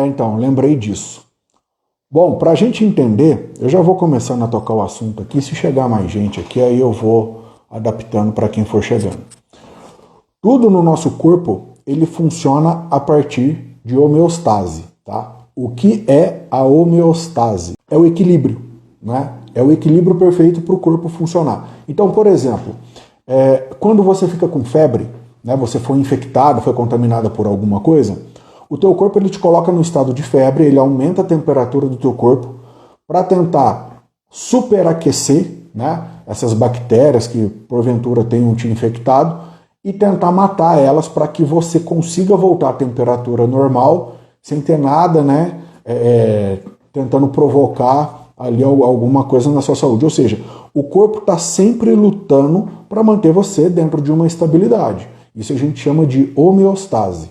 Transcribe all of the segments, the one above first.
Então, lembrei disso. Bom, para a gente entender, eu já vou começando a tocar o assunto aqui. Se chegar mais gente aqui, aí eu vou adaptando para quem for chegando. Tudo no nosso corpo, ele funciona a partir de homeostase, tá? O que é a homeostase? É o equilíbrio, né? É o equilíbrio perfeito para o corpo funcionar. Então, por exemplo, quando você fica com febre, né, você foi infectado, foi contaminado por alguma coisa, o teu corpo ele te coloca no estado de febre, ele aumenta a temperatura do teu corpo para tentar superaquecer, né, essas bactérias que porventura tenham te infectado e tentar matar elas para que você consiga voltar à temperatura normal sem ter nada, né, tentando provocar ali alguma coisa na sua saúde. Ou seja, o corpo está sempre lutando para manter você dentro de uma estabilidade. Isso a gente chama de homeostase.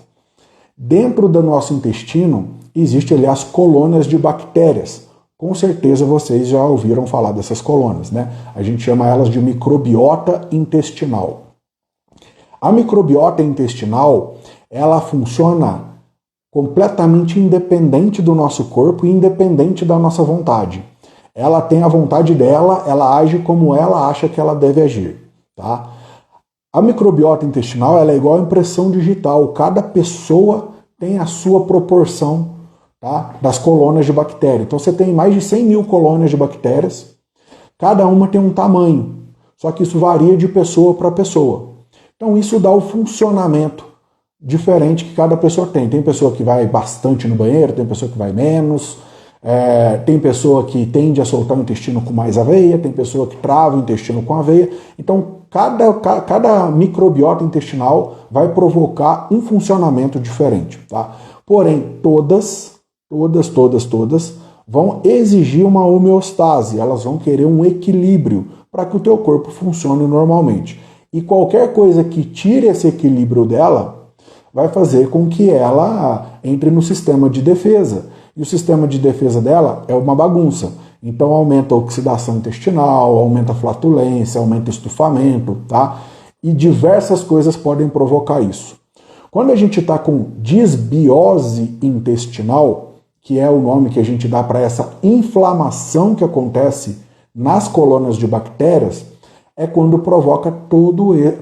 Dentro do nosso intestino existem ali as colônias de bactérias. Com certeza vocês já ouviram falar dessas colônias, né? A gente chama elas de microbiota intestinal. A microbiota intestinal, ela funciona completamente independente do nosso corpo e independente da nossa vontade. Ela tem a vontade dela, ela age como ela acha que ela deve agir, tá? A microbiota intestinal ela é igual à impressão digital. Cada pessoa tem a sua proporção, tá, das colônias de bactéria. Então você tem mais de 100 mil colônias de bactérias. Cada uma tem um tamanho. Só que isso varia de pessoa para pessoa. Então isso dá o funcionamento diferente que cada pessoa tem. Tem pessoa que vai bastante no banheiro, tem pessoa que vai menos. Tem pessoa que tende a soltar o intestino com mais aveia, tem pessoa que trava o intestino com aveia. Então, cada microbiota intestinal vai provocar um funcionamento diferente, tá? Porém, todas vão exigir uma homeostase, elas vão querer um equilíbrio para que o teu corpo funcione normalmente. E qualquer coisa que tire esse equilíbrio dela vai fazer com que ela entre no sistema de defesa. E o sistema de defesa dela é uma bagunça. Então aumenta a oxidação intestinal, aumenta a flatulência, aumenta o estufamento, tá? E diversas coisas podem provocar isso. Quando a gente está com disbiose intestinal, que é o nome que a gente dá para essa inflamação que acontece nas colônias de bactérias, é quando provoca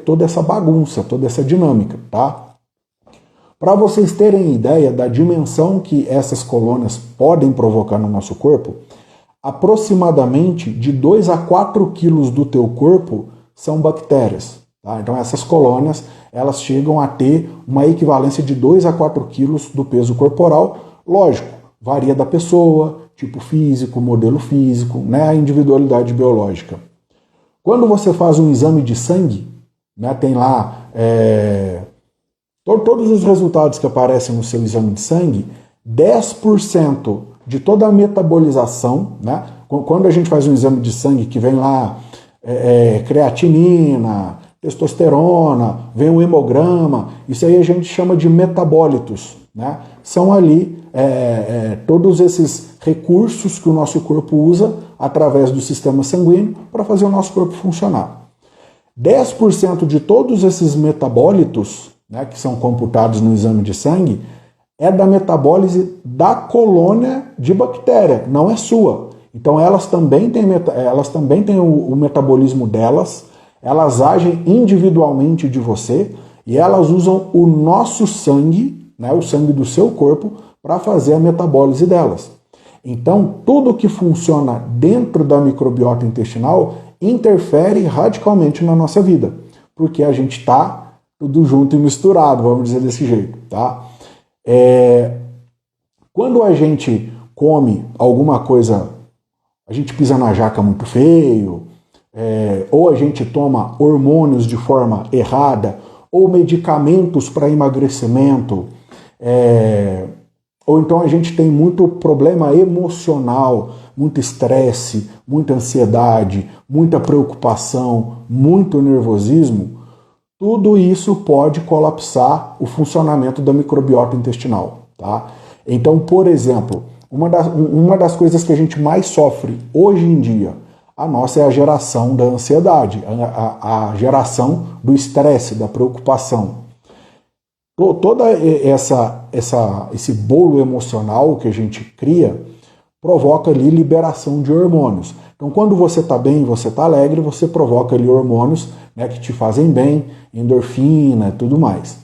toda essa bagunça, toda essa dinâmica, tá? Para vocês terem ideia da dimensão que essas colônias podem provocar no nosso corpo, aproximadamente de 2 a 4 quilos do teu corpo são bactérias. Tá? Então essas colônias elas chegam a ter uma equivalência de 2 a 4 quilos do peso corporal. Lógico, varia da pessoa, tipo físico, modelo físico, né, a individualidade biológica. Quando você faz um exame de sangue, né, tem lá todos os resultados que aparecem no seu exame de sangue, 10% de toda a metabolização, né? Quando a gente faz um exame de sangue que vem lá creatinina, testosterona, vem o hemograma, isso aí a gente chama de metabólitos, né? São ali todos esses recursos que o nosso corpo usa através do sistema sanguíneo para fazer o nosso corpo funcionar. 10% de todos esses metabólitos, né, que são computados no exame de sangue, é da metabólise da colônia de bactéria, não é sua. Então elas também têm o metabolismo delas, elas agem individualmente de você e elas usam o nosso sangue, né, o sangue do seu corpo, para fazer a metabólise delas. Então tudo que funciona dentro da microbiota intestinal interfere radicalmente na nossa vida, porque a gente está tudo junto e misturado, vamos dizer desse jeito, tá? Quando a gente come alguma coisa, a gente pisa na jaca muito feio, ou a gente toma hormônios de forma errada, ou medicamentos para emagrecimento, ou então a gente tem muito problema emocional, muito estresse, muita ansiedade, muita preocupação, muito nervosismo, tudo isso pode colapsar o funcionamento da microbiota intestinal, tá? Então, por exemplo, uma das coisas que a gente mais sofre hoje em dia, a nossa é a geração da ansiedade, a geração do estresse, da preocupação. Toda esse bolo emocional que a gente cria provoca ali liberação de hormônios. Então, quando você está bem, você está alegre, você provoca ali hormônios, né, que te fazem bem, endorfina e tudo mais.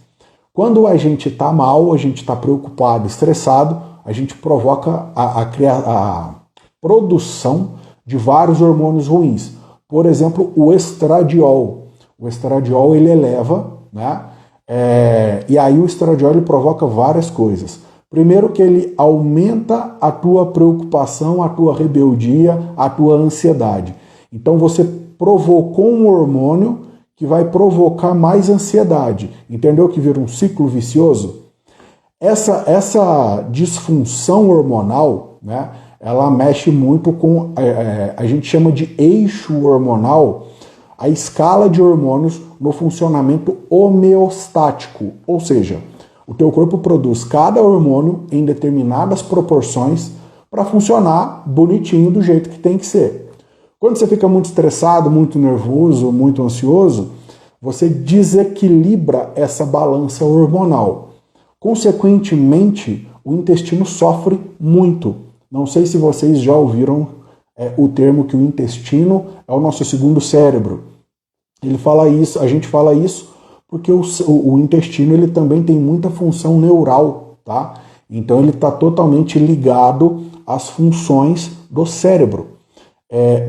Quando a gente está mal, a gente está preocupado, estressado, a gente provoca a produção de vários hormônios ruins. Por exemplo, o estradiol. O estradiol ele eleva, né? E aí o estradiol ele provoca várias coisas. Primeiro que ele aumenta a tua preocupação, a tua rebeldia, a tua ansiedade. Então você provocou um hormônio que vai provocar mais ansiedade. Entendeu que vira um ciclo vicioso? Essa disfunção hormonal, né, ela mexe muito com, a gente chama de eixo hormonal, a escala de hormônios no funcionamento homeostático, ou seja, o teu corpo produz cada hormônio em determinadas proporções para funcionar bonitinho do jeito que tem que ser. Quando você fica muito estressado, muito nervoso, muito ansioso, você desequilibra essa balança hormonal. Consequentemente, o intestino sofre muito. Não sei se vocês já ouviram o termo que o intestino é o nosso segundo cérebro. Ele fala isso, a gente fala isso porque o intestino ele também tem muita função neural, tá? Então ele está totalmente ligado às funções do cérebro.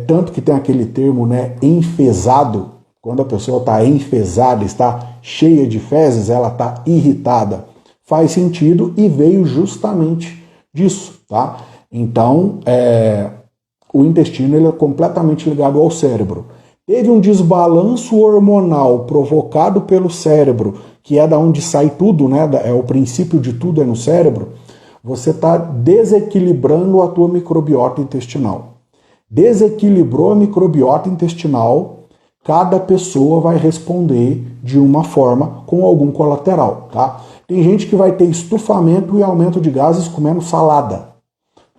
Tanto que tem aquele termo, né, enfesado. Quando a pessoa está enfesada, está cheia de fezes, ela está irritada. Faz sentido e veio justamente disso, tá? Então, o intestino ele é completamente ligado ao cérebro. Teve um desbalanço hormonal provocado pelo cérebro, que é da onde sai tudo, né? O princípio de tudo é no cérebro. Você está desequilibrando a tua microbiota intestinal. Desequilibrou a microbiota intestinal, cada pessoa vai responder de uma forma com algum colateral, tá? Tem gente que vai ter estufamento e aumento de gases comendo salada,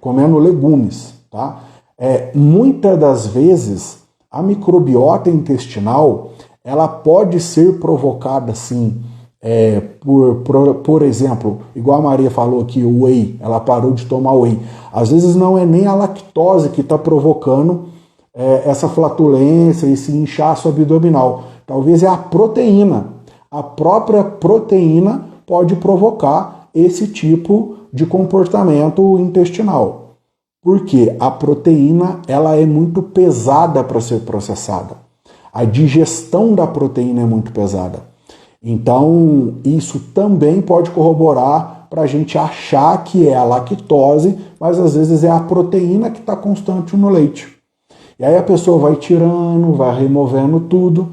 comendo legumes, tá? Muitas das vezes a microbiota intestinal ela pode ser provocada assim, por exemplo, igual a Maria falou aqui, o whey, ela parou de tomar whey. Às vezes não é nem a lactose que está provocando essa flatulência, esse inchaço abdominal. Talvez é a proteína. A própria proteína pode provocar esse tipo de comportamento intestinal. Porque a proteína ela é muito pesada para ser processada. A digestão da proteína é muito pesada. Então, isso também pode corroborar para a gente achar que é a lactose, mas às vezes é a proteína que está constante no leite. E aí a pessoa vai tirando, vai removendo tudo.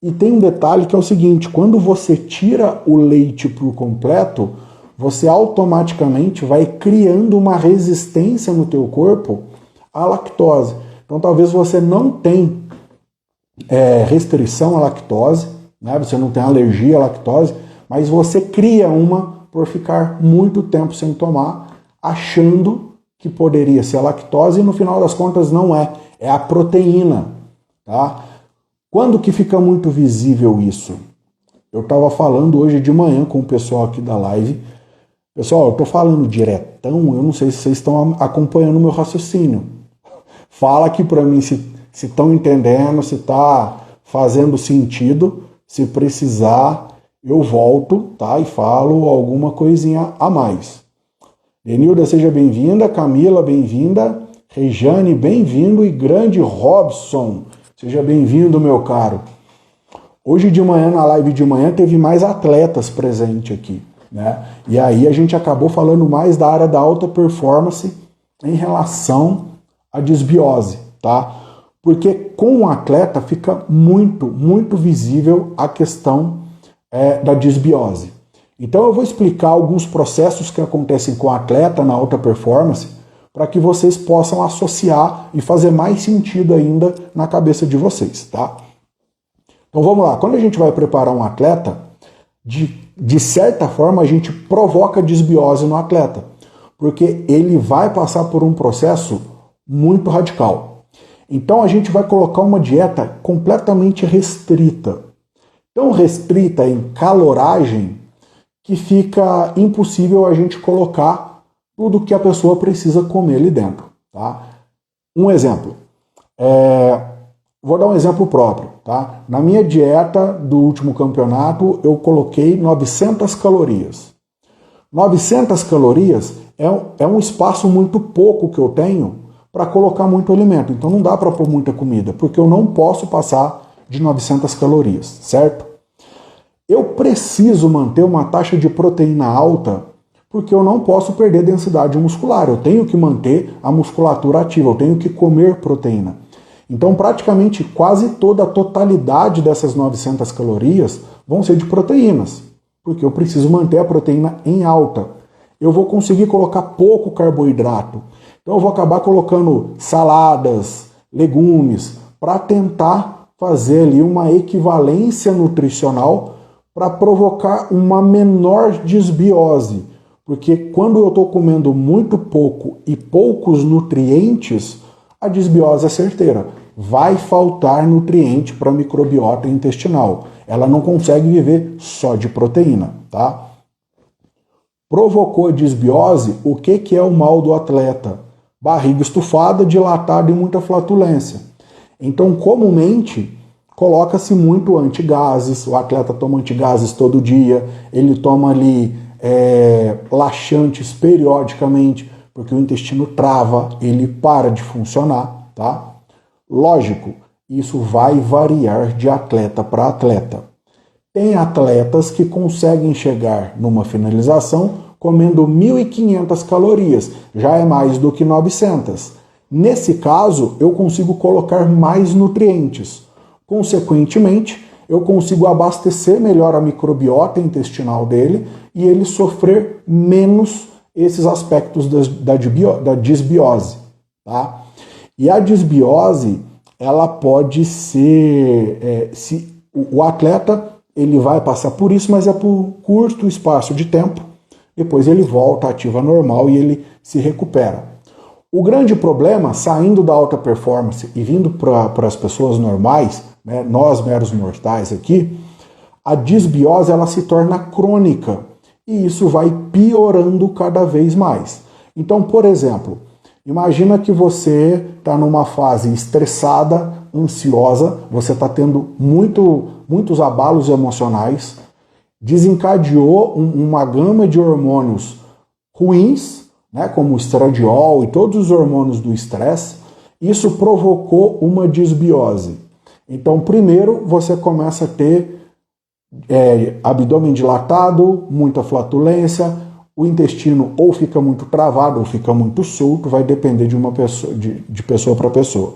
E tem um detalhe que é o seguinte, quando você tira o leite por completo, você automaticamente vai criando uma resistência no teu corpo à lactose. Então talvez você não tenha restrição à lactose, né? Você não tem alergia à lactose, mas você cria uma por ficar muito tempo sem tomar, achando que poderia ser a lactose e no final das contas não é. É a proteína, tá? Quando que fica muito visível isso? Eu estava falando hoje de manhã com o pessoal aqui da live. Pessoal, eu estou falando diretão, eu não sei se vocês estão acompanhando o meu raciocínio. Fala aqui para mim se estão entendendo, se está fazendo sentido. Se precisar, eu volto, tá? E falo alguma coisinha a mais. Denilda, seja bem-vinda. Camila, bem-vinda. Rejane, bem-vindo. E grande Robson, seja bem-vindo, meu caro. Hoje de manhã, na live de manhã, teve mais atletas presentes aqui, né? E aí a gente acabou falando mais da área da alta performance em relação à desbiose, tá? Porque com o atleta fica muito, muito visível a questão da desbiose. Então eu vou explicar alguns processos que acontecem com o atleta na alta performance para que vocês possam associar e fazer mais sentido ainda na cabeça de vocês, tá? Então vamos lá, quando a gente vai preparar um atleta, de certa forma a gente provoca desbiose no atleta, porque ele vai passar por um processo muito radical. Então a gente vai colocar uma dieta completamente restrita. Tão restrita em caloragem que fica impossível a gente colocar tudo que a pessoa precisa comer ali dentro. Tá? Um exemplo. Vou dar um exemplo próprio. Tá? Na minha dieta do último campeonato, eu coloquei 900 calorias. 900 calorias é um espaço muito pouco que eu tenho para colocar muito alimento. Então não dá para pôr muita comida, porque eu não posso passar de 900 calorias, certo? Eu preciso manter uma taxa de proteína alta, porque eu não posso perder densidade muscular. Eu tenho que manter a musculatura ativa, eu tenho que comer proteína. Então praticamente quase toda a totalidade dessas 900 calorias vão ser de proteínas, porque eu preciso manter a proteína em alta. Eu vou conseguir colocar pouco carboidrato. Então eu vou acabar colocando saladas, legumes, para tentar fazer ali uma equivalência nutricional para provocar uma menor desbiose. Porque quando eu estou comendo muito pouco e poucos nutrientes, a desbiose é certeira. Vai faltar nutriente para a microbiota intestinal. Ela não consegue viver só de proteína, tá? Provocou a desbiose, o que é o mal do atleta? Barriga estufada, dilatada e muita flatulência. Então, comumente, coloca-se muito antigases, o atleta toma antigases todo dia, ele toma ali laxantes periodicamente, porque o intestino trava, ele para de funcionar, tá? Lógico, isso vai variar de atleta para atleta. Tem atletas que conseguem chegar numa finalização comendo 1.500 calorias, já é mais do que 900. Nesse caso, eu consigo colocar mais nutrientes. Consequentemente, eu consigo abastecer melhor a microbiota intestinal dele e ele sofrer menos esses aspectos da desbiose. Tá? E a desbiose, ela pode ser... o atleta ele vai passar por isso, mas é por curto espaço de tempo. Depois ele volta à ativa normal e ele se recupera. O grande problema, saindo da alta performance e vindo para as pessoas normais, né, nós meros mortais aqui, a desbiose ela se torna crônica e isso vai piorando cada vez mais. Então, por exemplo, imagina que você está numa fase estressada, ansiosa, você está tendo muitos abalos emocionais, desencadeou uma gama de hormônios ruins, né, como o estradiol e todos os hormônios do estresse. Isso provocou uma desbiose. Então, primeiro, você começa a ter abdômen dilatado, muita flatulência, o intestino ou fica muito travado ou fica muito solto, vai depender de uma pessoa, de pessoa para pessoa.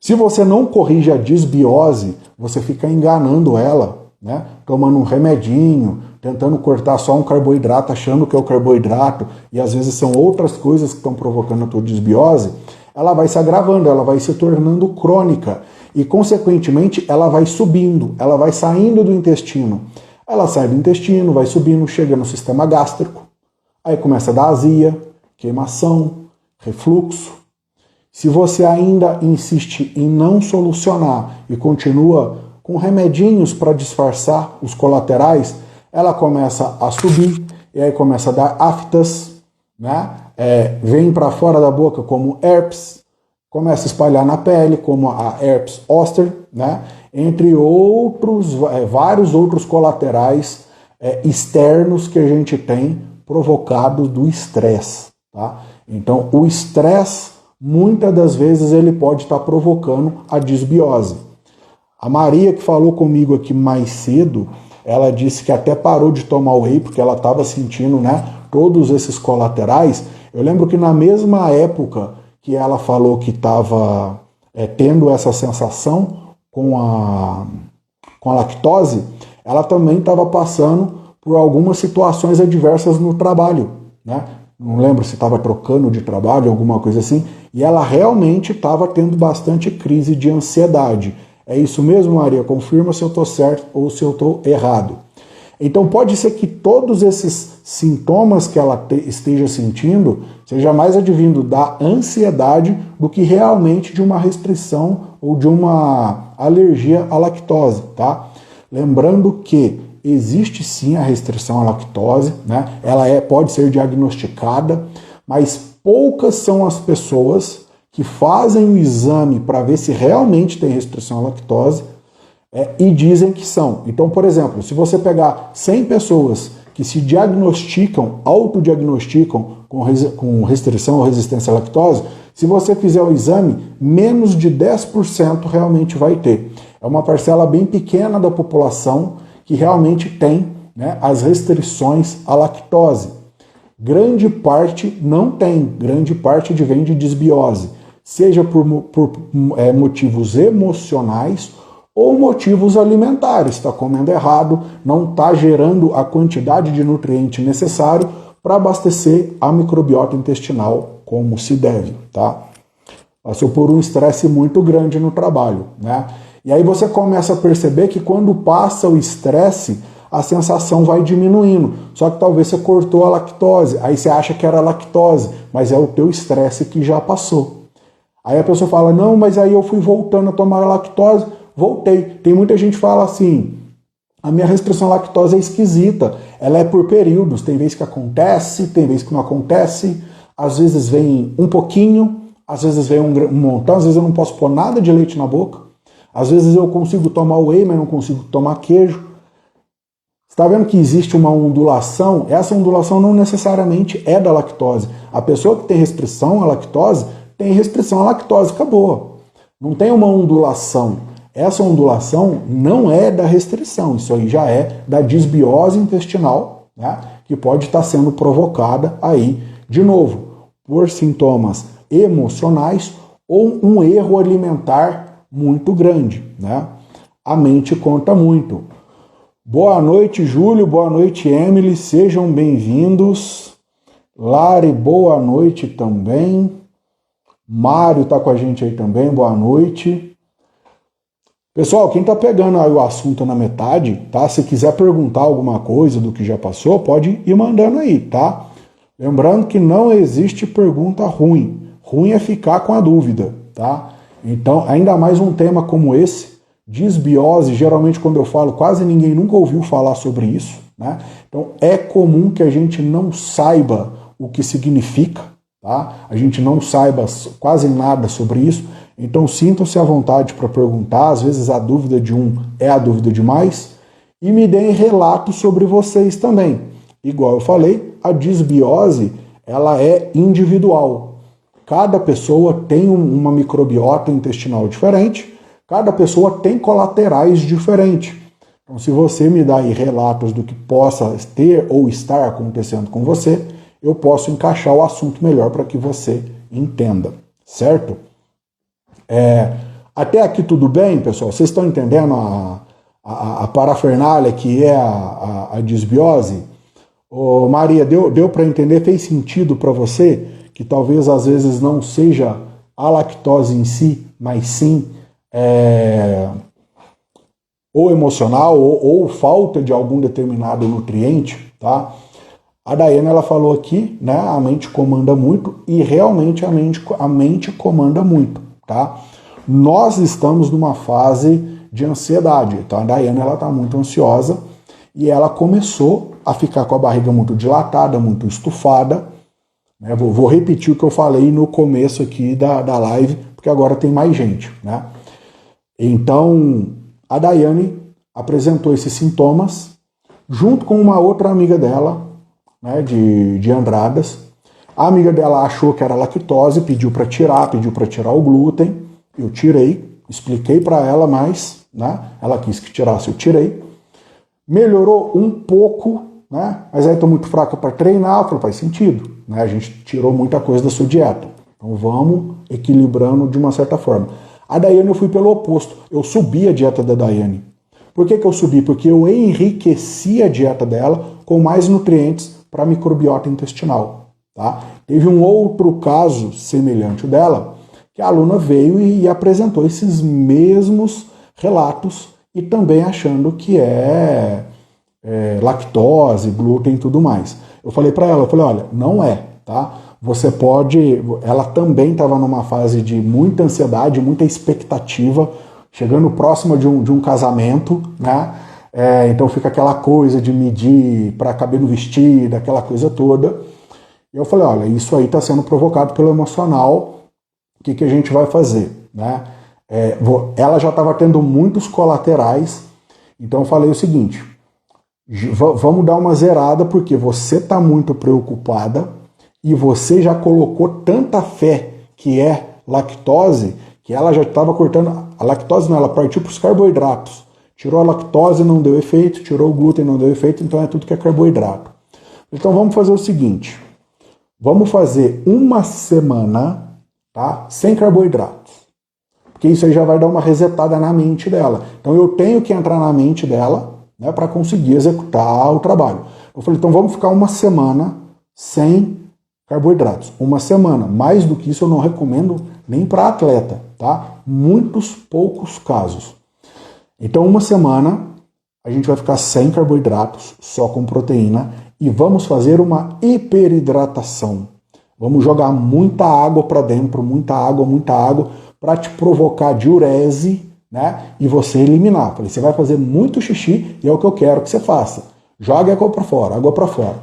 Se você não corrige a desbiose, você fica enganando ela, né? Tomando um remedinho, tentando cortar só um carboidrato, achando que é o carboidrato, e às vezes são outras coisas que estão provocando a tua desbiose, ela vai se agravando, ela vai se tornando crônica, e consequentemente ela vai subindo, ela vai saindo do intestino. Ela sai do intestino, vai subindo, chega no sistema gástrico, aí começa a dar azia, queimação, refluxo. Se você ainda insiste em não solucionar e continua com remedinhos para disfarçar os colaterais, ela começa a subir, e aí começa a dar aftas, né? Vem para fora da boca como herpes, começa a espalhar na pele como a herpes zoster, né? Entre outros, vários outros colaterais externos que a gente tem provocados do estresse. Tá? Então o estresse, muitas das vezes, ele pode estar provocando a desbiose. A Maria, que falou comigo aqui mais cedo, ela disse que até parou de tomar whey porque ela estava sentindo, né, todos esses colaterais. Eu lembro que na mesma época que ela falou que estava tendo essa sensação com a lactose, ela também estava passando por algumas situações adversas no trabalho, né? Não lembro se estava trocando de trabalho, alguma coisa assim, e ela realmente estava tendo bastante crise de ansiedade. É isso mesmo, Maria? Confirma se eu estou certo ou se eu estou errado. Então pode ser que todos esses sintomas que ela esteja sentindo seja mais advindo da ansiedade do que realmente de uma restrição ou de uma alergia à lactose, tá? Lembrando que existe sim a restrição à lactose, né? Ela pode ser diagnosticada, mas poucas são as pessoas que fazem o exame para ver se realmente tem restrição à lactose e dizem que são. Então, por exemplo, se você pegar 100 pessoas que se diagnosticam, autodiagnosticam com restrição ou resistência à lactose, se você fizer o exame, menos de 10% realmente vai ter. É uma parcela bem pequena da população que realmente tem, né, as restrições à lactose. Grande parte não tem, grande parte vem de disbiose, seja por motivos emocionais ou motivos alimentares. Está comendo errado, não está gerando a quantidade de nutriente necessário para abastecer a microbiota intestinal como se deve, tá? Passou por um estresse muito grande no trabalho, né? E aí você começa a perceber que quando passa o estresse, a sensação vai diminuindo. Só que talvez você cortou a lactose, aí você acha que era lactose, mas é o teu estresse que já passou. Aí a pessoa fala, não, mas aí eu fui voltando a tomar a lactose, voltei. Tem muita gente que fala assim, a minha restrição à lactose é esquisita, ela é por períodos, tem vezes que acontece, tem vezes que não acontece, às vezes vem um pouquinho, às vezes vem um montão, às vezes eu não posso pôr nada de leite na boca, às vezes eu consigo tomar whey, mas não consigo tomar queijo. Você está vendo que existe uma ondulação? Essa ondulação não necessariamente é da lactose. A pessoa que tem restrição à lactose, tem restrição à lactose, acabou. Não tem uma ondulação. Essa ondulação não é da restrição, isso aí já é da disbiose intestinal, né, que pode estar sendo provocada aí, de novo, por sintomas emocionais ou um erro alimentar muito grande, né? A mente conta muito. Boa noite, Júlio, boa noite, Emily, sejam bem-vindos. Lari, boa noite também. Mário está com a gente aí também, boa noite. Pessoal, quem está pegando aí o assunto na metade, tá? Se quiser perguntar alguma coisa do que já passou, pode ir mandando aí, tá? Lembrando que não existe pergunta ruim. Ruim é ficar com a dúvida, tá? Então, ainda mais um tema como esse, disbiose, geralmente quando eu falo, quase ninguém nunca ouviu falar sobre isso, né? Então, é comum que a gente não saiba o que significa, tá? A gente não saiba quase nada sobre isso. Então, sintam-se à vontade para perguntar. Às vezes a dúvida de um é a dúvida de mais. E me deem relatos sobre vocês também. Igual eu falei, a disbiose, ela é individual. Cada pessoa tem uma microbiota intestinal diferente, cada pessoa tem colaterais diferentes. Então, se você me dá aí relatos do que possa ter ou estar acontecendo com você, eu posso encaixar o assunto melhor para que você entenda, certo? Até aqui tudo bem, pessoal? Vocês estão entendendo a parafernália que é a disbiose? Ô, Maria, deu para entender? Fez sentido para você? Que talvez às vezes não seja a lactose em si, mas sim ou emocional ou falta de algum determinado nutriente, tá? A Daiane, ela falou aqui, né, a mente comanda muito, e realmente a mente comanda muito, tá? Nós estamos numa fase de ansiedade, então a Daiane, ela tá muito ansiosa e ela começou a ficar com a barriga muito dilatada, muito estufada, né? Vou repetir o que eu falei no começo aqui da live, porque agora tem mais gente, né? Então, a Daiane apresentou esses sintomas junto com uma outra amiga dela, né, de Andradas. A amiga dela achou que era lactose, pediu para tirar o glúten. Eu tirei, expliquei para ela, mas, né, ela quis que tirasse, eu tirei. Melhorou um pouco, né, mas aí estou muito fraca para treinar. Eu falei, faz sentido, né, a gente tirou muita coisa da sua dieta. Então vamos equilibrando de uma certa forma. A Daiane eu fui pelo oposto, eu subi a dieta da Daiane. Por que eu subi? Porque eu enriqueci a dieta dela com mais nutrientes para a microbiota intestinal. Tá? Teve um outro caso semelhante dela, que a aluna veio e apresentou esses mesmos relatos e também achando que é lactose, glúten e tudo mais. Eu falei para ela, olha, não é, tá? Você pode... Ela também estava numa fase de muita ansiedade, muita expectativa, chegando próxima de um casamento, né? Então fica aquela coisa de medir para caber no vestido, aquela coisa toda. E eu falei, olha, isso aí está sendo provocado pelo emocional, o que a gente vai fazer? Né? Ela já estava tendo muitos colaterais, então eu falei o seguinte, vamos dar uma zerada, porque você está muito preocupada e você já colocou tanta fé que é lactose, que ela já estava cortando, a lactose não, ela partiu para os carboidratos, tirou a lactose, não deu efeito, tirou o glúten, não deu efeito, então é tudo que é carboidrato. Então vamos fazer o seguinte, vamos fazer uma semana, tá, sem carboidratos, porque isso aí já vai dar uma resetada na mente dela. Então eu tenho que entrar na mente dela, né, para conseguir executar o trabalho. Eu falei, então vamos ficar uma semana sem carboidratos. Uma semana. Mais do que isso eu não recomendo nem para atleta, tá? Muitos poucos casos. Então uma semana a gente vai ficar sem carboidratos, só com proteína, e vamos fazer uma hiperidratação. Vamos jogar muita água para dentro, muita água, para te provocar diurese, né? E você eliminar. Falei, você vai fazer muito xixi e é o que eu quero que você faça. Jogue água para fora, água para fora.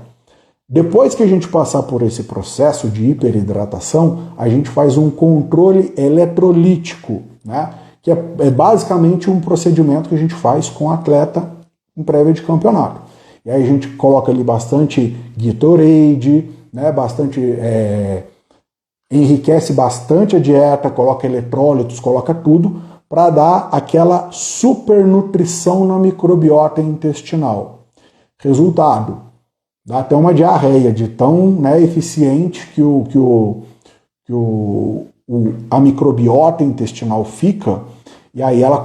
Depois que a gente passar por esse processo de hiperidratação, a gente faz um controle eletrolítico, né? Que é basicamente um procedimento que a gente faz com o atleta em prévia de campeonato. E aí a gente coloca ali bastante Gatorade, né? Enriquece bastante a dieta, coloca eletrólitos, coloca tudo, para dar aquela supernutrição na microbiota intestinal. Resultado, dá até uma diarreia de tão, né, eficiente que a microbiota intestinal fica, e aí ela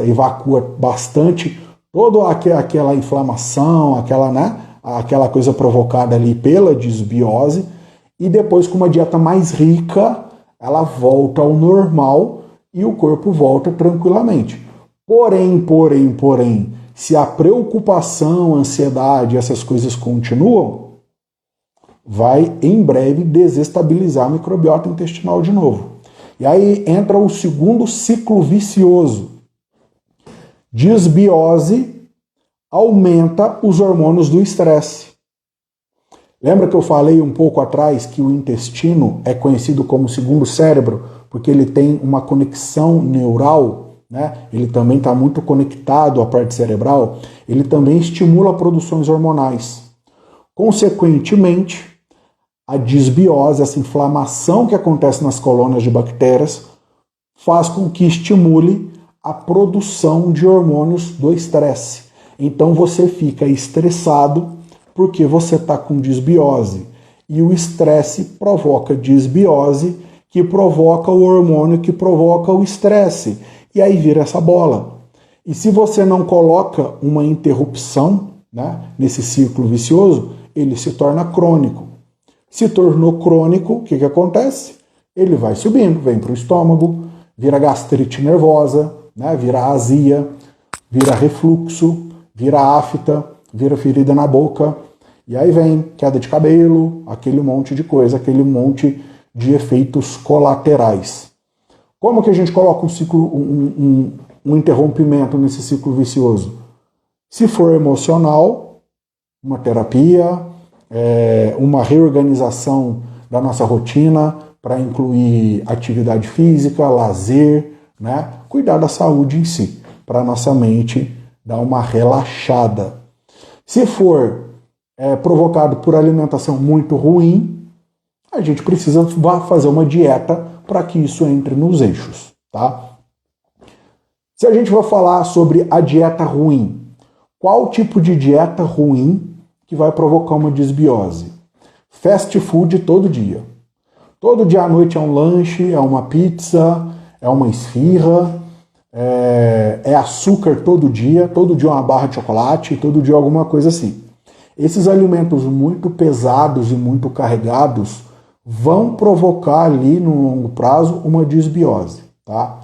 evacua bastante toda aquela inflamação, aquela coisa provocada ali pela disbiose, e depois com uma dieta mais rica, ela volta ao normal e o corpo volta tranquilamente. Porém, se a preocupação, a ansiedade, essas coisas continuam, vai em breve desestabilizar a microbiota intestinal de novo. E aí entra o segundo ciclo vicioso. Disbiose aumenta os hormônios do estresse. Lembra que eu falei um pouco atrás que o intestino é conhecido como segundo cérebro, porque ele tem uma conexão neural, né? Ele também está muito conectado à parte cerebral, ele também estimula produções hormonais. Consequentemente, a disbiose, essa inflamação que acontece nas colônias de bactérias, faz com que estimule a produção de hormônios do estresse. Então você fica estressado porque você está com disbiose. E o estresse provoca disbiose, que provoca o hormônio que provoca o estresse. E aí vira essa bola. E se você não coloca uma interrupção, né, nesse ciclo vicioso, ele se torna crônico. Se tornou crônico, o que acontece? Ele vai subindo, vem para o estômago, vira gastrite nervosa, né, vira azia, vira refluxo, vira afta, vira ferida na boca, e aí vem queda de cabelo, aquele monte de coisa, aquele monte de efeitos colaterais. Como que a gente coloca um interrompimento nesse ciclo vicioso? Se for emocional, uma terapia, uma reorganização da nossa rotina para incluir atividade física, lazer, né? Cuidar da saúde em si, para a nossa mente dar uma relaxada. Se for provocado por alimentação muito ruim, a gente precisa fazer uma dieta para que isso entre nos eixos, tá? Se a gente for falar sobre a dieta ruim, qual tipo de dieta ruim que vai provocar uma disbiose? Fast food todo dia. Todo dia à noite é um lanche, é uma pizza, é uma esfirra, é açúcar todo dia uma barra de chocolate, todo dia alguma coisa assim. Esses alimentos muito pesados e muito carregados vão provocar ali no longo prazo uma disbiose, tá?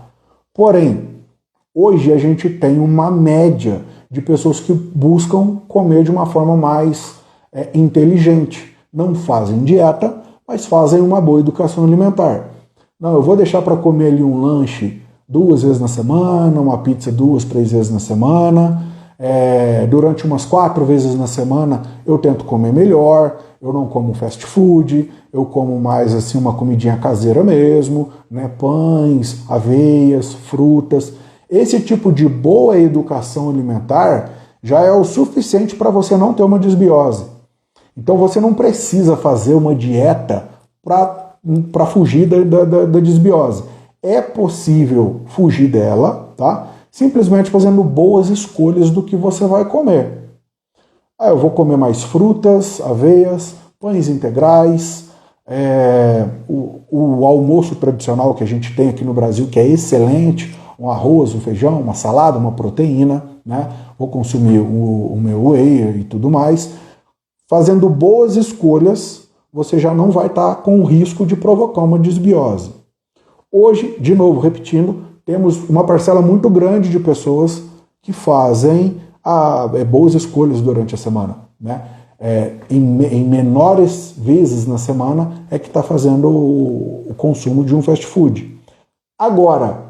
Porém, hoje a gente tem uma média de pessoas que buscam comer de uma forma mais inteligente. Não fazem dieta, mas fazem uma boa educação alimentar. Não, eu vou deixar para comer ali um lanche 2 vezes na semana, uma pizza 2, 3 vezes na semana, durante umas 4 vezes na semana eu tento comer melhor, eu não como fast food, eu como mais assim uma comidinha caseira mesmo, né? Pães, aveias, frutas. Esse tipo de boa educação alimentar já é o suficiente para você não ter uma desbiose. Então você não precisa fazer uma dieta para fugir da desbiose. É possível fugir dela, tá? Simplesmente fazendo boas escolhas do que você vai comer. Eu vou comer mais frutas, aveias, pães integrais, o almoço tradicional que a gente tem aqui no Brasil, que é excelente, um arroz, um feijão, uma salada, uma proteína, né? Vou consumir o meu whey e tudo mais. Fazendo boas escolhas, você já não vai estar com o risco de provocar uma desbiose. Hoje, de novo, repetindo, temos uma parcela muito grande de pessoas que fazem boas escolhas durante a semana, né? Em menores vezes na semana é que está fazendo o consumo de um fast food. Agora,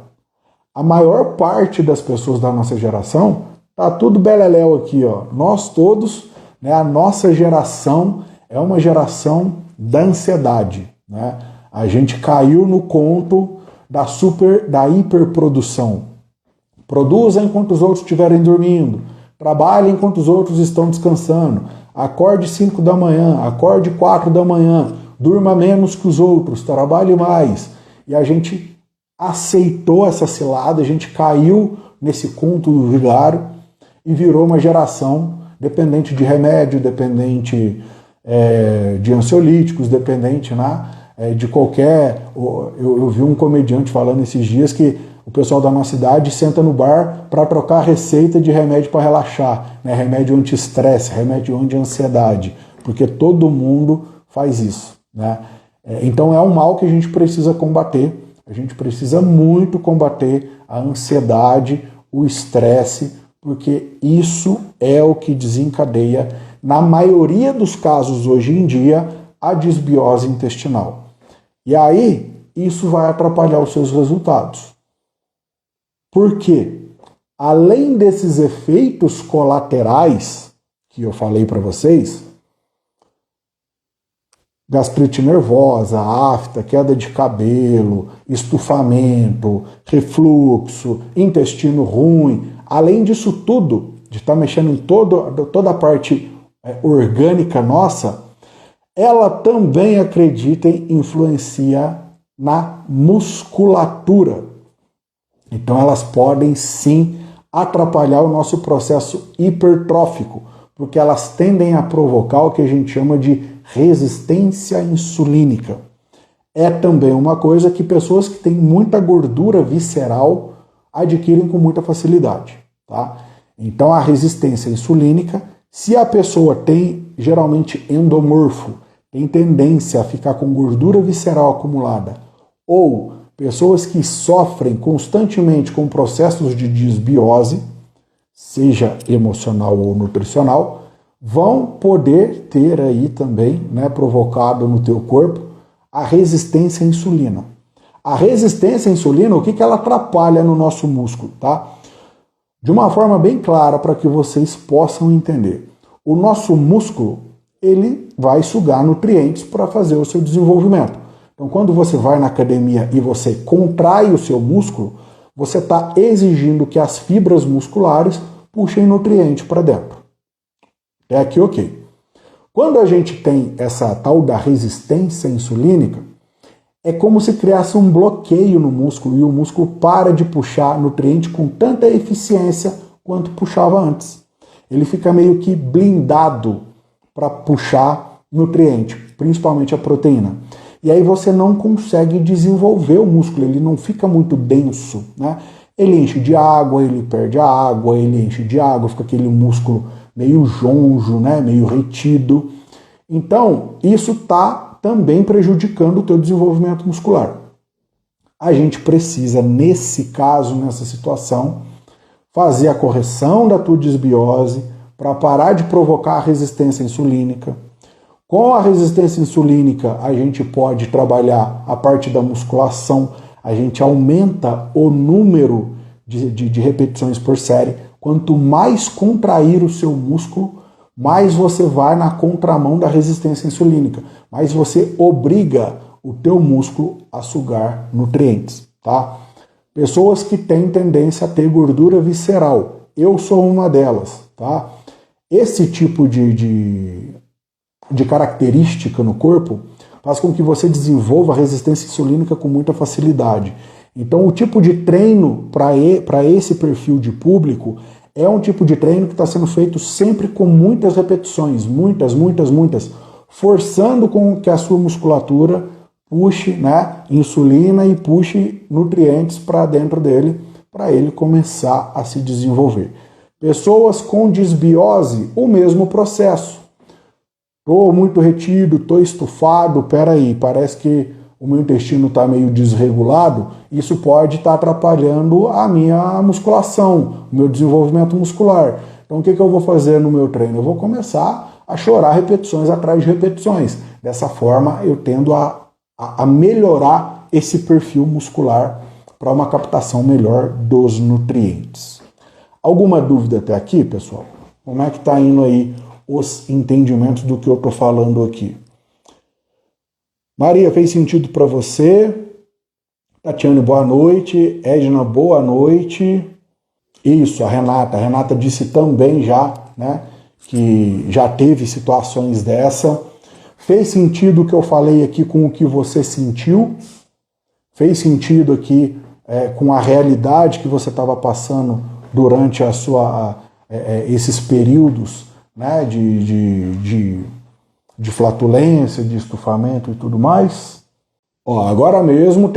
a maior parte das pessoas da nossa geração tá tudo beleléu aqui, ó. Nós todos, né, a nossa geração é uma geração da ansiedade, né? A gente caiu no conto da hiperprodução. Produza enquanto os outros estiverem dormindo. Trabalhe enquanto os outros estão descansando. Acorde 5 da manhã, acorde 4 da manhã. Durma menos que os outros, trabalhe mais. E a gente aceitou essa cilada, a gente caiu nesse conto do vigário e virou uma geração dependente de remédio, dependente de ansiolíticos, dependente, né, de qualquer... Eu vi um comediante falando esses dias que o pessoal da nossa idade senta no bar para trocar receita de remédio para relaxar, né? Remédio anti-estresse, remédio anti-ansiedade, porque todo mundo faz isso, né? Então é um mal que a gente precisa combater, a gente precisa muito combater a ansiedade, o estresse, porque isso é o que desencadeia, na maioria dos casos hoje em dia, a desbiose intestinal. E aí, isso vai atrapalhar os seus resultados. Por quê? Além desses efeitos colaterais que eu falei para vocês, gastrite nervosa, afta, queda de cabelo, estufamento, refluxo, intestino ruim, além disso tudo, de estar mexendo em toda a parte orgânica nossa, ela também, acreditem, influencia na musculatura. Então elas podem sim atrapalhar o nosso processo hipertrófico, porque elas tendem a provocar o que a gente chama de resistência insulínica. É também uma coisa que pessoas que têm muita gordura visceral adquirem com muita facilidade, tá? Então a resistência insulínica, se a pessoa tem geralmente endomorfo, tem tendência a ficar com gordura visceral acumulada, ou pessoas que sofrem constantemente com processos de desbiose, seja emocional ou nutricional, vão poder ter aí também, né, provocado no teu corpo a resistência à insulina. A resistência à insulina, o que ela atrapalha no nosso músculo, tá? De uma forma bem clara para que vocês possam entender. O nosso músculo, ele vai sugar nutrientes para fazer o seu desenvolvimento. Então, quando você vai na academia e você contrai o seu músculo, você está exigindo que as fibras musculares puxem nutriente para dentro. É aqui ok. Quando a gente tem essa tal da resistência insulínica, é como se criasse um bloqueio no músculo e o músculo para de puxar nutriente com tanta eficiência quanto puxava antes. Ele fica meio que blindado para puxar nutriente, principalmente a proteína. E aí você não consegue desenvolver o músculo, ele não fica muito denso, né? Ele enche de água, ele perde a água, ele enche de água, fica aquele músculo meio jonjo, né? Meio retido. Então, isso está também prejudicando o teu desenvolvimento muscular. A gente precisa, nesse caso, nessa situação, fazer a correção da tua desbiose para parar de provocar a resistência insulínica. Com a resistência insulínica, a gente pode trabalhar a parte da musculação, a gente aumenta o número de repetições por série, quanto mais contrair o seu músculo, mais você vai na contramão da resistência insulínica, mais você obriga o teu músculo a sugar nutrientes, tá? Pessoas que têm tendência a ter gordura visceral, eu sou uma delas, tá? Esse tipo de característica no corpo faz com que você desenvolva resistência insulínica com muita facilidade. Então, o tipo de treino para esse perfil de público é um tipo de treino que está sendo feito sempre com muitas repetições, muitas, forçando com que a sua musculatura puxe, né, insulina e puxe nutrientes para dentro dele, para ele começar a se desenvolver. Pessoas com disbiose, o mesmo processo. Estou muito retido, estou estufado, peraí, parece que o meu intestino está meio desregulado, isso pode estar atrapalhando a minha musculação, o meu desenvolvimento muscular. Então o que eu vou fazer no meu treino? Eu vou começar a chorar repetições atrás de repetições. Dessa forma eu tendo a melhorar esse perfil muscular para uma captação melhor dos nutrientes. Alguma dúvida até aqui, pessoal? Como é que está indo aí os entendimentos do que eu estou falando aqui? Maria, fez sentido para você? Tatiane, boa noite. Edna, boa noite. Isso, a Renata disse também já, né, que já teve situações dessa. Fez sentido o que eu falei aqui com o que você sentiu? Fez sentido aqui com a realidade que você estava passando durante esses períodos, né, de flatulência, de estufamento e tudo mais? Ó, agora mesmo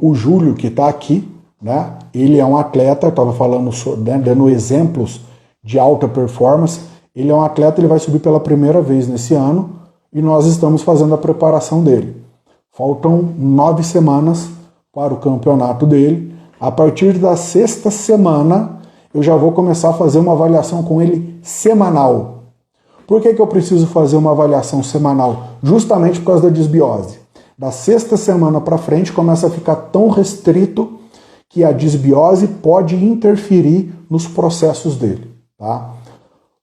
o Júlio que está aqui, né, ele é um atleta, eu estava falando, dando exemplos de alta performance, ele é um atleta, ele vai subir pela primeira vez nesse ano e nós estamos fazendo a preparação dele. Faltam 9 semanas para o campeonato dele. A partir da 6ª semana, eu já vou começar a fazer uma avaliação com ele semanal. Por que eu preciso fazer uma avaliação semanal? Justamente por causa da disbiose. Da 6ª semana para frente começa a ficar tão restrito que a disbiose pode interferir nos processos dele, tá?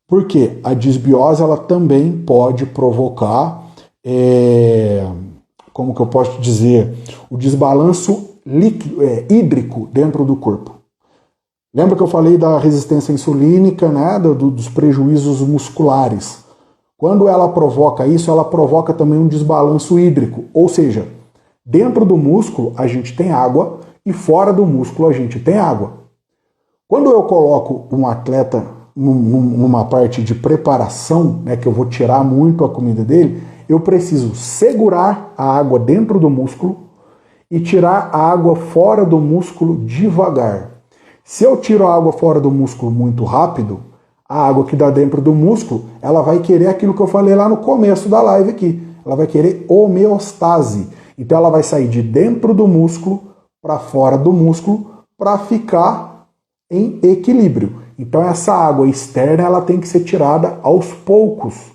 Porque a disbiose ela também pode provocar, como que eu posso dizer, o desbalanço hídrico dentro do corpo. Lembra que eu falei da resistência insulínica, né, dos prejuízos musculares? Quando ela provoca isso, ela provoca também um desbalanço hídrico, ou seja, dentro do músculo a gente tem água e fora do músculo a gente tem água. Quando eu coloco um atleta numa parte de preparação, né, que eu vou tirar muito a comida dele, eu preciso segurar a água dentro do músculo e tirar a água fora do músculo devagar. Se eu tiro a água fora do músculo muito rápido, a água que dá dentro do músculo, ela vai querer aquilo que eu falei lá no começo da live aqui. Ela vai querer homeostase. Então ela vai sair de dentro do músculo para fora do músculo para ficar em equilíbrio. Então essa água externa ela tem que ser tirada aos poucos.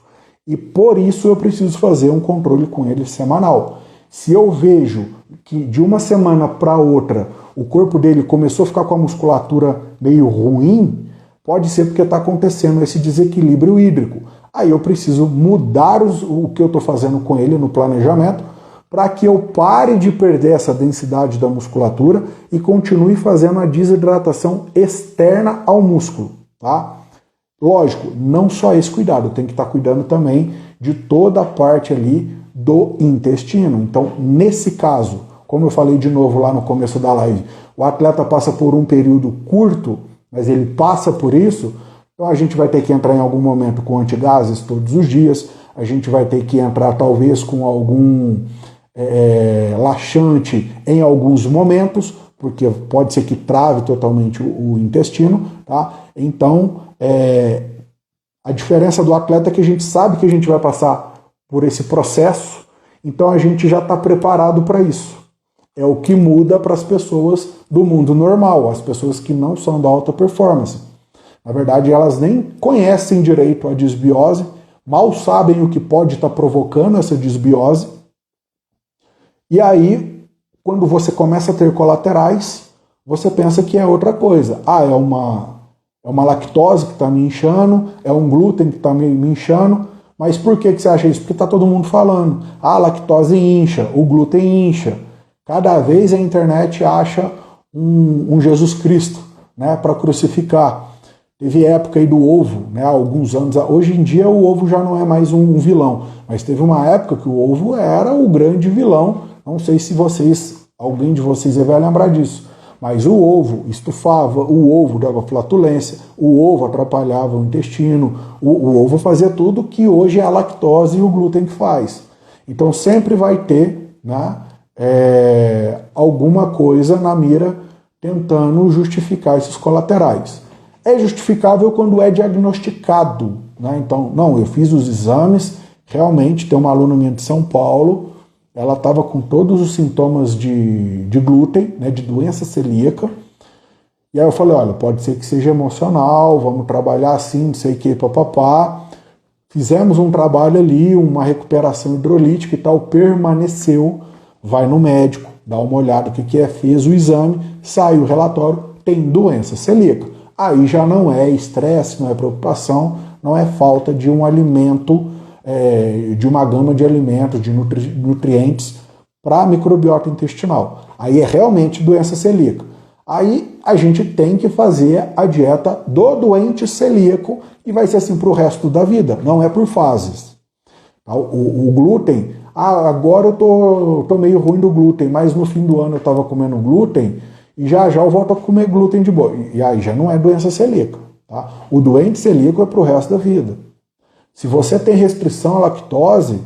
E por isso eu preciso fazer um controle com ele semanal. Se eu vejo que de uma semana para outra o corpo dele começou a ficar com a musculatura meio ruim, pode ser porque está acontecendo esse desequilíbrio hídrico. Aí eu preciso mudar o que eu estou fazendo com ele no planejamento para que eu pare de perder essa densidade da musculatura e continue fazendo a desidratação externa ao músculo, tá? Lógico, não só esse cuidado, tem que estar cuidando também de toda a parte ali do intestino. Então, nesse caso, como eu falei de novo lá no começo da live, o atleta passa por um período curto, mas ele passa por isso, então a gente vai ter que entrar em algum momento com antigases todos os dias, a gente vai ter que entrar talvez com algum laxante em alguns momentos, porque pode ser que trave totalmente o intestino, tá? Então, a diferença do atleta é que a gente sabe que a gente vai passar por esse processo, então a gente já está preparado para isso. É o que muda para as pessoas do mundo normal, as pessoas que não são da alta performance. Na verdade, elas nem conhecem direito a disbiose, mal sabem o que pode estar provocando essa disbiose. E aí, quando você começa a ter colaterais, você pensa que é outra coisa. É uma lactose que está me inchando, é um glúten que está me inchando. Mas por que você acha isso? Porque está todo mundo falando. A lactose incha, o glúten incha. Cada vez a internet acha um Jesus Cristo, né, para crucificar. Teve época aí do ovo, né, há alguns anos. Hoje em dia o ovo já não é mais um vilão, mas teve uma época que o ovo era o grande vilão. Não sei se alguém de vocês vai lembrar disso. Mas o ovo estufava, o ovo dava flatulência, o ovo atrapalhava o intestino, o ovo fazia tudo que hoje é a lactose e o glúten que faz. Então sempre vai ter, né, alguma coisa na mira tentando justificar esses colaterais. É justificável quando é diagnosticado, né? Então, não, eu fiz os exames, realmente tem uma aluna minha de São Paulo, ela estava com todos os sintomas de glúten, né, de doença celíaca. E aí eu falei, olha, pode ser que seja emocional, vamos trabalhar assim, não sei o que, papapá. Fizemos um trabalho ali, uma recuperação hidrolítica e tal, permaneceu, vai no médico, dá uma olhada o que é, fez o exame, saiu o relatório, tem doença celíaca. Aí já não é estresse, não é preocupação, não é falta de um alimento, de uma gama de alimentos, de nutrientes para a microbiota intestinal. Aí é realmente doença celíaca. Aí a gente tem que fazer a dieta do doente celíaco e vai ser assim para o resto da vida, não é por fases. O glúten, agora eu tô meio ruim do glúten, mas no fim do ano eu estava comendo glúten e já eu volto a comer glúten de boa. E aí já não é doença celíaca. Tá? O doente celíaco é para o resto da vida. Se você tem restrição à lactose,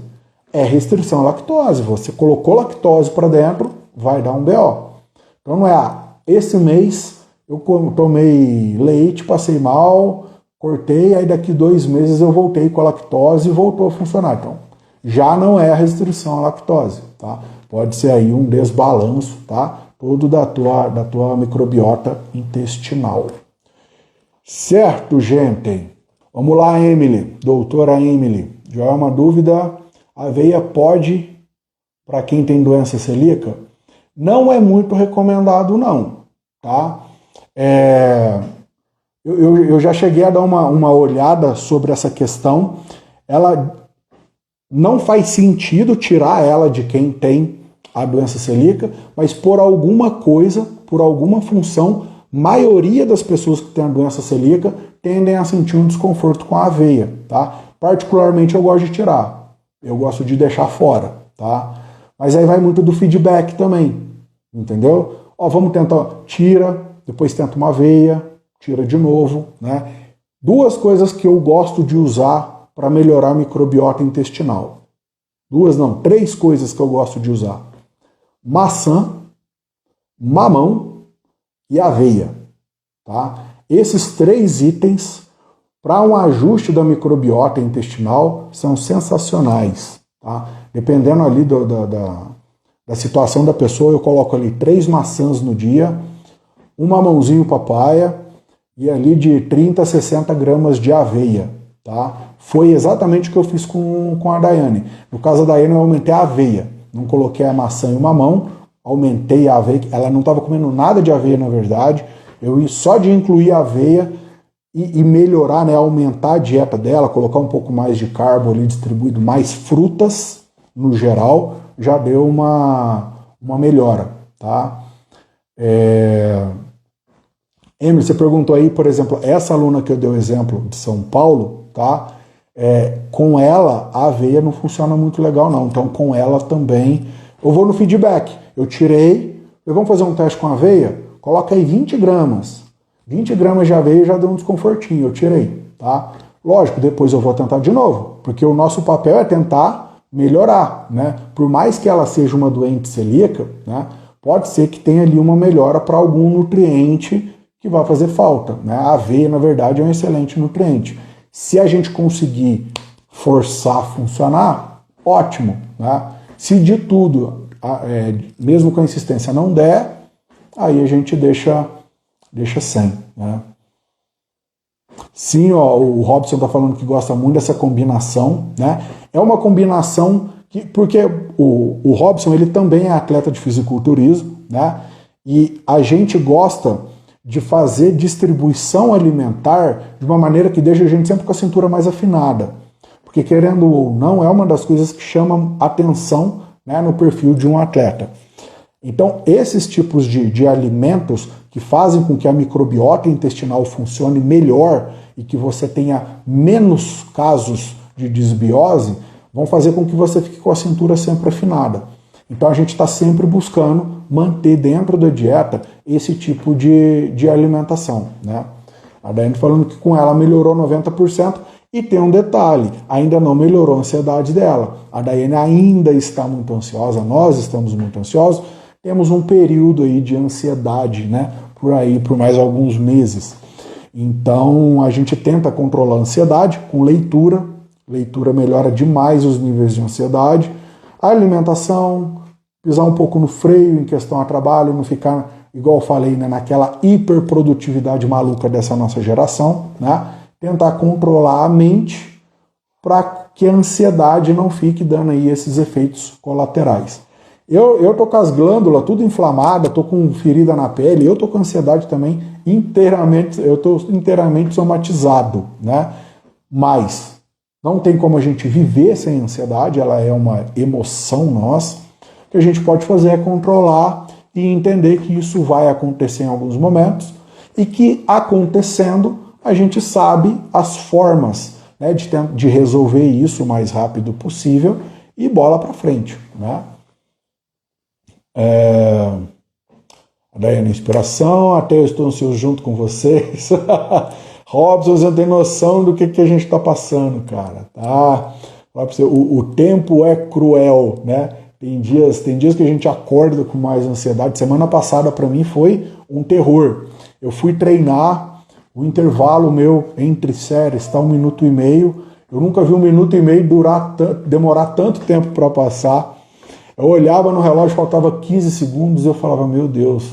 é restrição à lactose. Você colocou lactose para dentro, vai dar um BO. Então não é, esse mês eu tomei leite, passei mal, cortei, aí daqui 2 meses eu voltei com a lactose e voltou a funcionar. Então já não é restrição à lactose. Tá? Pode ser aí um desbalanço, tá? Todo da tua microbiota intestinal. Certo, gente? Vamos lá, Emily, doutora Emily. Já é uma dúvida. Aveia pode, para quem tem doença celíaca? Não é muito recomendado, não. Tá? Eu já cheguei a dar uma olhada sobre essa questão. Ela não faz sentido tirar ela de quem tem a doença celíaca, mas por alguma coisa, por alguma função, maioria das pessoas que têm a doença celíaca tendem a sentir um desconforto com a aveia, tá? Particularmente eu gosto de tirar, eu gosto de deixar fora, tá? Mas aí vai muito do feedback também, entendeu? Ó, vamos tentar, tira, depois tenta uma aveia, tira de novo, né? 2 coisas que eu gosto de usar para melhorar a microbiota intestinal. 3 coisas que eu gosto de usar. Maçã, mamão e aveia. Tá? Esses 3 itens, para um ajuste da microbiota intestinal, são sensacionais. Tá? Dependendo ali da situação da pessoa, eu coloco ali 3 maçãs no dia, um mamãozinho papaya e ali de 30 a 60 gramas de aveia. Tá? Foi exatamente o que eu fiz com a Daiane. No caso da Daiane, eu aumentei a aveia. Não coloquei a maçã e o mamão, aumentei a aveia. Ela não estava comendo nada de aveia, na verdade. Eu só de incluir a aveia e melhorar, né, aumentar a dieta dela, colocar um pouco mais de carbo ali distribuído, mais frutas no geral, já deu uma melhora. Tá? Emily, você perguntou aí, por exemplo, essa aluna que eu dei o exemplo de São Paulo, tá? Com ela, a aveia não funciona muito legal, não. Então, com ela também, eu vou no feedback. Eu tirei, vamos fazer um teste com a aveia? Coloca aí 20 gramas. 20 gramas de aveia já deu um desconfortinho, eu tirei, tá? Lógico, depois eu vou tentar de novo, porque o nosso papel é tentar melhorar, né? Por mais que ela seja uma doente celíaca, né? Pode ser que tenha ali uma melhora para algum nutriente que vai fazer falta, né? A aveia, na verdade, é um excelente nutriente. Se a gente conseguir forçar a funcionar, ótimo. Né? Se de tudo, mesmo com a insistência, não der, aí a gente deixa sem. Né? Sim, ó, o Robson está falando que gosta muito dessa combinação. Né? É uma combinação porque o Robson ele também é atleta de fisiculturismo, né? E a gente gosta de fazer distribuição alimentar de uma maneira que deixe a gente sempre com a cintura mais afinada. Porque, querendo ou não, é uma das coisas que chamam atenção, né, no perfil de um atleta. Então, esses tipos de alimentos que fazem com que a microbiota intestinal funcione melhor e que você tenha menos casos de desbiose, vão fazer com que você fique com a cintura sempre afinada. Então a gente está sempre buscando manter dentro da dieta esse tipo de alimentação, né? A Daiane falando que com ela melhorou 90%, e tem um detalhe, ainda não melhorou a ansiedade dela. A Daiane ainda está muito ansiosa, nós estamos muito ansiosos, temos um período aí de ansiedade, né? Por mais alguns meses. Então a gente tenta controlar a ansiedade com leitura. Leitura melhora demais os níveis de ansiedade. A alimentação, pisar um pouco no freio em questão a trabalho, não ficar, igual eu falei, né, naquela hiperprodutividade maluca dessa nossa geração, né? Tentar controlar a mente para que a ansiedade não fique dando aí esses efeitos colaterais. Eu tô com as glândulas tudo inflamada, tô com ferida na pele, eu tô com ansiedade também eu tô inteiramente somatizado, né? Mas não tem como a gente viver sem ansiedade, ela é uma emoção nossa. O que a gente pode fazer é controlar e entender que isso vai acontecer em alguns momentos e que, acontecendo, a gente sabe as formas, né, de resolver isso o mais rápido possível e bola para frente, né? Daí na inspiração, até eu estou ansioso junto com vocês. Robson, você não tem noção do que a gente está passando, cara, tá? O tempo é cruel, né? Tem dias que a gente acorda com mais ansiedade. Semana passada para mim foi um terror. Eu fui treinar, o intervalo meu entre séries está 1 minuto e meio. Eu nunca vi 1 minuto e meio demorar tanto tempo para passar. Eu olhava no relógio, faltava 15 segundos, eu falava, meu Deus,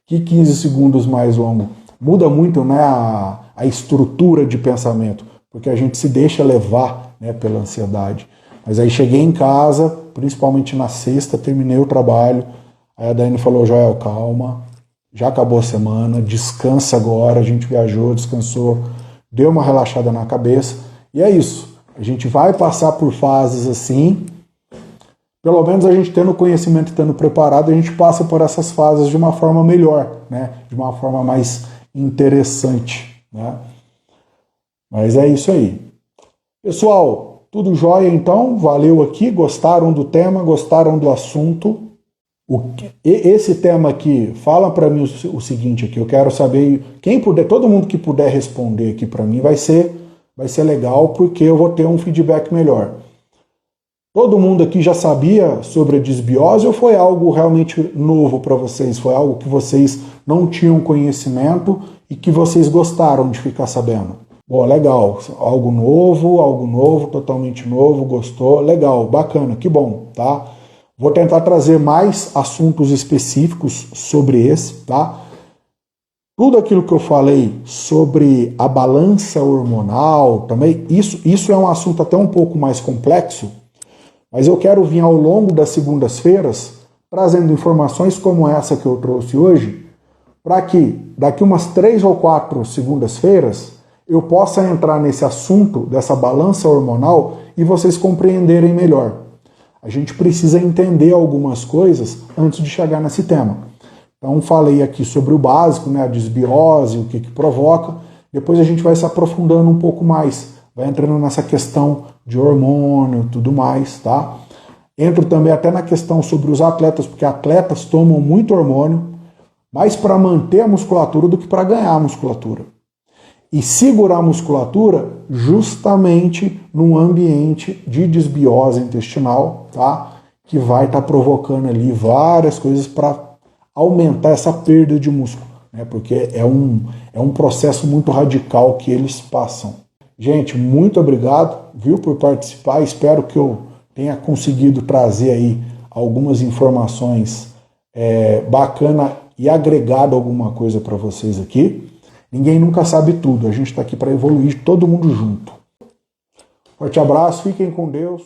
que 15 segundos mais longo. Muda muito, né, a estrutura de pensamento, porque a gente se deixa levar, né, pela ansiedade. Mas aí cheguei em casa, principalmente na sexta, terminei o trabalho, aí a Daiane falou, Joel, calma, já acabou a semana, descansa agora, a gente viajou, descansou, deu uma relaxada na cabeça, e é isso. A gente vai passar por fases assim, pelo menos a gente tendo conhecimento e tendo preparado, a gente passa por essas fases de uma forma melhor, né? De uma forma mais interessante, né? Mas é isso aí. Pessoal, tudo jóia então? Valeu aqui? Gostaram do tema? Gostaram do assunto? Esse tema aqui, fala para mim o seguinte aqui, eu quero saber, quem puder, todo mundo que puder responder aqui para mim vai ser legal, porque eu vou ter um feedback melhor. Todo mundo aqui já sabia sobre a desbiose ou foi algo realmente novo para vocês? Foi algo que vocês não tinham conhecimento e que vocês gostaram de ficar sabendo? Bom, legal. Algo novo, totalmente novo, gostou. Legal, bacana, que bom, tá? Vou tentar trazer mais assuntos específicos sobre esse, tá? Tudo aquilo que eu falei sobre a balança hormonal, também, isso é um assunto até um pouco mais complexo, mas eu quero vir ao longo das segundas-feiras trazendo informações como essa que eu trouxe hoje, para que daqui umas 3 ou 4 segundas-feiras eu possa entrar nesse assunto dessa balança hormonal e vocês compreenderem melhor. A gente precisa entender algumas coisas antes de chegar nesse tema. Então falei aqui sobre o básico, né, a desbiose, o que provoca, depois a gente vai se aprofundando um pouco mais, vai entrando nessa questão de hormônio e tudo mais, tá? Entro também até na questão sobre os atletas, porque atletas tomam muito hormônio, mais para manter a musculatura do que para ganhar a musculatura. E segurar a musculatura justamente num ambiente de desbiose intestinal, tá? Que vai estar provocando ali várias coisas para aumentar essa perda de músculo, né? Porque é um processo muito radical que eles passam. Gente, muito obrigado, viu, por participar. Espero que eu tenha conseguido trazer aí algumas informações bacanas e agregado alguma coisa para vocês aqui. Ninguém nunca sabe tudo, a gente está aqui para evoluir todo mundo junto. Forte abraço, fiquem com Deus.